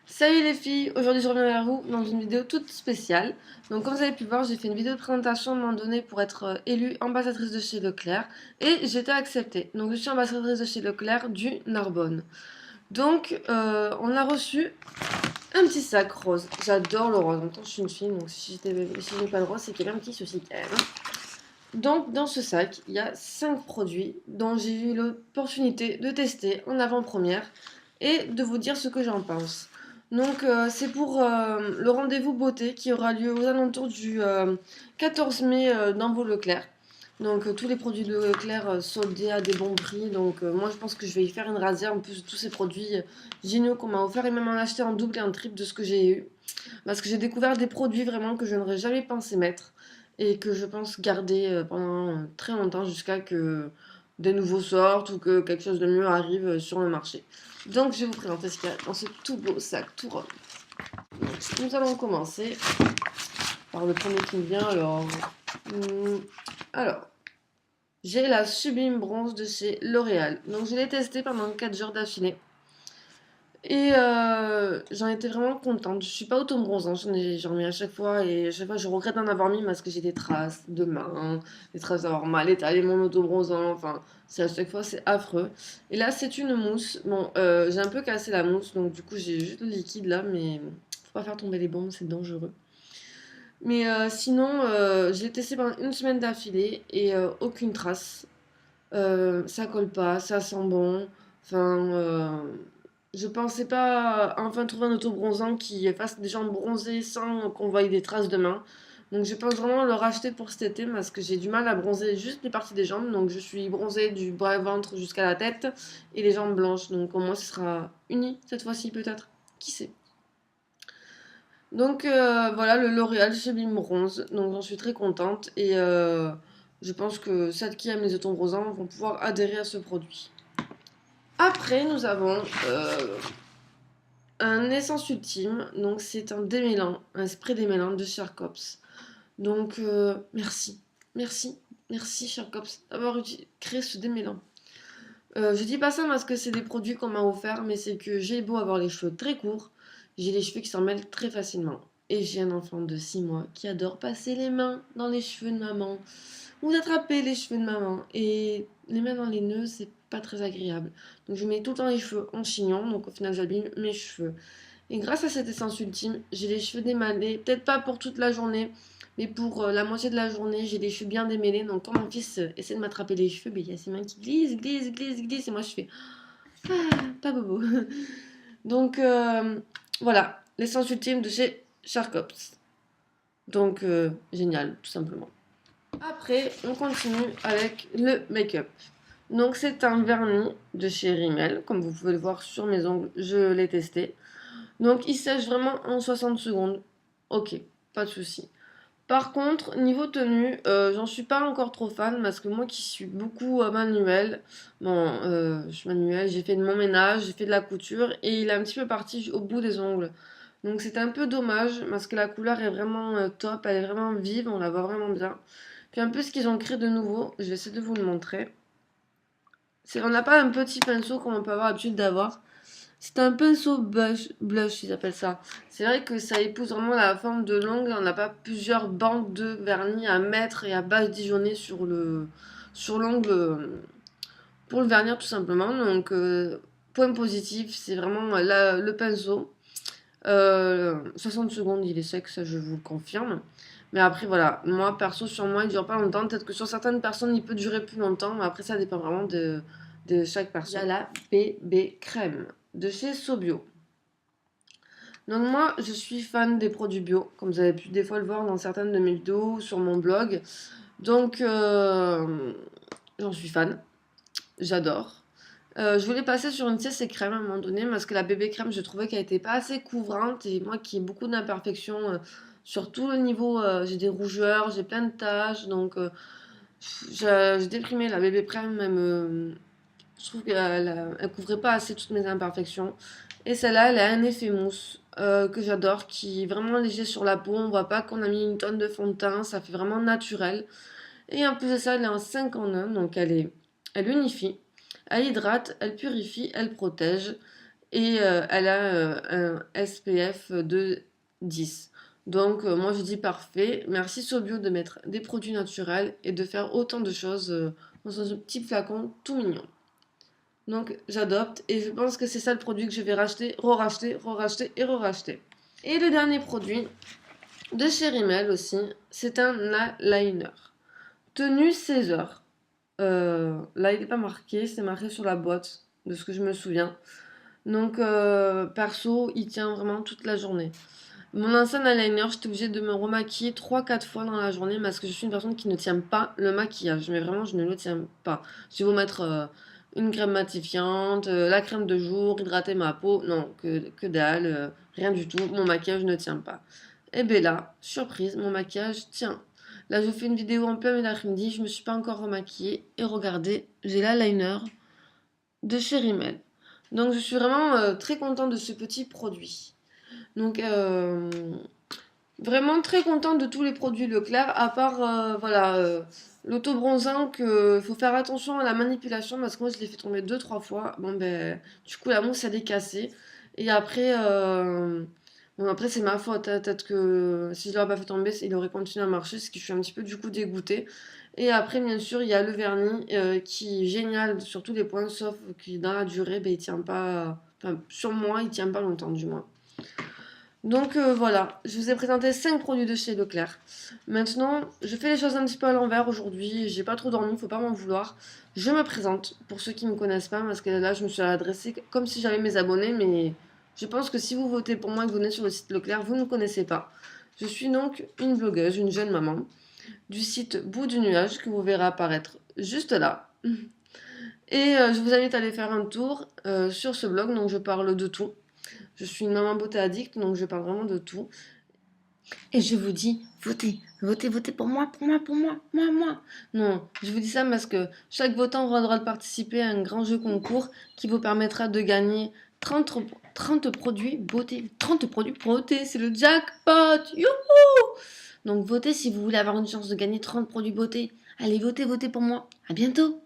Salut les filles, aujourd'hui je reviens vers vous dans une vidéo toute spéciale. Donc comme vous avez pu voir, j'ai fait une vidéo de présentation à un moment donné pour être élue ambassadrice de chez Leclerc et j'ai été acceptée. Donc je suis ambassadrice de chez Leclerc du Narbonne. Donc on a reçu un petit sac rose. J'adore le rose, en même temps je suis une fille donc si j'ai pas de rose c'est qu'il y a un petit souci quand même. Donc dans ce sac il y a 5 produits dont j'ai eu l'opportunité de tester en avant-première et de vous dire ce que j'en pense. Donc c'est pour le rendez-vous beauté qui aura lieu aux alentours du 14 mai dans vos Leclerc. Donc tous les produits de Leclerc soldés à des bons prix. Donc moi je pense que je vais y faire une razzia en plus de tous ces produits géniaux qu'on m'a offert et même en acheter en double et en triple de ce que j'ai eu. Parce que j'ai découvert des produits vraiment que je n'aurais jamais pensé mettre et que je pense garder pendant très longtemps jusqu'à que des nouveaux sortent ou que quelque chose de mieux arrive sur le marché. Donc je vais vous présenter ce qu'il y a dans ce tout beau sac tout rond. Donc, nous allons commencer par le premier qui me vient. Alors, j'ai la Sublime Bronze de chez L'Oréal. Donc je l'ai testé pendant 4 jours d'affilée. Et j'en étais vraiment contente. Je suis pas auto-bronzante, j'en mets à chaque fois et à chaque fois je regrette d'en avoir mis parce que j'ai des traces de main, des traces d'avoir mal étalé mon auto-bronzant, enfin, c'est à chaque fois c'est affreux. Et là c'est une mousse. Bon, j'ai un peu cassé la mousse donc du coup j'ai juste le liquide là, mais faut pas faire tomber les bombes, c'est dangereux. Mais sinon, je l'ai testé pendant une semaine d'affilée et aucune trace. Ça colle pas, ça sent bon. Enfin, je pensais pas enfin trouver un auto-bronzant qui fasse des jambes bronzées sans qu'on voie des traces de main. Donc je pense vraiment le racheter pour cet été parce que j'ai du mal à bronzer juste les parties des jambes. Donc je suis bronzée du bas ventre jusqu'à la tête et les jambes blanches. Donc au moins ce sera uni cette fois-ci peut-être. Qui sait? Donc voilà le L'Oréal Sublime Bronze. Donc j'en suis très contente et je pense que celles qui aiment les auto-bronzants vont pouvoir adhérer à ce produit. Après, nous avons un essence ultime. Donc, c'est un démêlant, un spray démêlant de Charcops. Donc, merci, merci, merci Charcops d'avoir créé ce démêlant. Je dis pas ça parce que c'est des produits qu'on m'a offert, mais c'est que j'ai beau avoir les cheveux très courts, j'ai les cheveux qui s'en mêlent très facilement. Et j'ai un enfant de 6 mois qui adore passer les mains dans les cheveux de maman ou d'attraper les cheveux de maman. Et les mains dans les nœuds, c'est pas très agréable. Donc je mets tout le temps les cheveux en chignon, donc au final j'abîme mes cheveux. Et grâce à cette essence ultime, j'ai les cheveux démêlés, peut-être pas pour toute la journée, mais pour la moitié de la journée, j'ai les cheveux bien démêlés. Donc quand mon fils essaie de m'attraper les cheveux, il y a ses mains qui glissent, glissent, glissent, glissent, et moi je fais ah, pas bobo. Donc voilà, l'essence ultime de chez Charcops. Donc génial, tout simplement. Après, on continue avec le make-up. Donc c'est un vernis de chez Rimmel, comme vous pouvez le voir sur mes ongles, je l'ai testé. Donc il sèche vraiment en 60 secondes. Ok, pas de souci. Par contre, niveau tenue, j'en suis pas encore trop fan parce que moi qui suis beaucoup manuel, bon, je suis manuel, j'ai fait de mon ménage, j'ai fait de la couture et il est un petit peu parti au bout des ongles. Donc c'est un peu dommage parce que la couleur est vraiment top, elle est vraiment vive, on la voit vraiment bien. Puis un peu ce qu'ils ont créé de nouveau, je vais essayer de vous le montrer. On n'a pas un petit pinceau comme on peut avoir l'habitude d'avoir. C'est un pinceau blush, ils appellent ça. C'est vrai que ça épouse vraiment la forme de l'ongle. On n'a pas plusieurs bandes de vernis à mettre et à badigeonner sur l'ongle pour le vernir tout simplement. Donc, point positif, c'est vraiment le pinceau. 60 secondes, il est sec, ça je vous le confirme. Mais après, voilà, moi perso, sur moi, il dure pas longtemps. Peut-être que sur certaines personnes, il peut durer plus longtemps. Mais après, ça dépend vraiment de chaque personne. Il y a la bébé crème de chez Sobio. Donc moi, je suis fan des produits bio, comme vous avez pu des fois le voir dans certaines de mes vidéos sur mon blog. Donc, j'en suis fan. J'adore. Je voulais passer sur une CC crème à un moment donné parce que la bébé crème, je trouvais qu'elle était pas assez couvrante et moi qui ai beaucoup d'imperfections sur tout le niveau, j'ai des rougeurs, j'ai plein de taches, donc j'ai déprimé la bébé crème, je trouve qu'elle couvrait pas assez toutes mes imperfections. Et celle-là, elle a un effet mousse que j'adore, qui est vraiment léger sur la peau, on voit pas qu'on a mis une tonne de fond de teint, ça fait vraiment naturel. Et en plus de ça, elle est en 5 en 1, donc elle unifie. Elle hydrate, elle purifie, elle protège et elle a un SPF de 10. Donc moi je dis parfait. Merci Sobio de mettre des produits naturels et de faire autant de choses dans un petit flacon tout mignon. Donc j'adopte et je pense que c'est ça le produit que je vais racheter, re-racheter, re-racheter et re-racheter. Et le dernier produit de chez Rimmel aussi, c'est un eyeliner. Tenue 16 heures. Là il n'est pas marqué, c'est marqué sur la boîte de ce que je me souviens. Donc perso, il tient vraiment toute la journée. Mon ancien eyeliner, j'étais obligée de me remaquiller 3-4 fois dans la journée parce que je suis une personne qui ne tient pas le maquillage. Mais vraiment, je ne le tiens pas. Je vais vous mettre une crème matifiante, la crème de jour, hydrater ma peau. Non, que dalle, rien du tout. Mon maquillage ne tient pas. Et bien là, surprise, mon maquillage tient. Là, je vous fais une vidéo en plein milieu d'après-midi. Je me suis pas encore remaquillée. Et regardez, j'ai l'eyeliner de chez Rimmel. Donc, je suis vraiment très contente de ce petit produit. Donc, vraiment très contente de tous les produits Leclerc, à part voilà, l'auto-bronzant que faut faire attention à la manipulation parce que moi je l'ai fait tomber 2-3 fois. Bon ben, du coup la mousse elle est cassée. Et après, bon après c'est ma faute, hein. Peut-être que si je l'aurais pas fait tomber, il aurait continué à marcher, ce qui je suis un petit peu du coup dégoûtée. Et après bien sûr il y a le vernis qui est génial sur tous les points, sauf que dans la durée, ben, il tient pas, enfin sur moi il tient pas longtemps du moins. Donc voilà, je vous ai présenté 5 produits de chez Leclerc. Maintenant, je fais les choses un petit peu à l'envers aujourd'hui, j'ai pas trop dormi, faut pas m'en vouloir. Je me présente pour ceux qui ne me connaissent pas, parce que là je me suis adressée comme si j'avais mes abonnés, mais je pense que si vous votez pour moi et que vous venez sur le site Leclerc, vous ne me connaissez pas. Je suis donc une blogueuse, une jeune maman, du site Bout du Nuage que vous verrez apparaître juste là. Et je vous invite à aller faire un tour sur ce blog, donc je parle de tout. Je suis une maman beauté addict, donc je parle vraiment de tout. Et je vous dis, votez, votez, votez pour moi, pour moi, pour moi, moi, moi. Non, je vous dis ça parce que chaque votant aura le droit de participer à un grand jeu concours qui vous permettra de gagner 30 produits beauté. 30 produits beauté, c'est le jackpot. Youhou! Donc votez si vous voulez avoir une chance de gagner 30 produits beauté. Allez, votez, votez pour moi. À bientôt.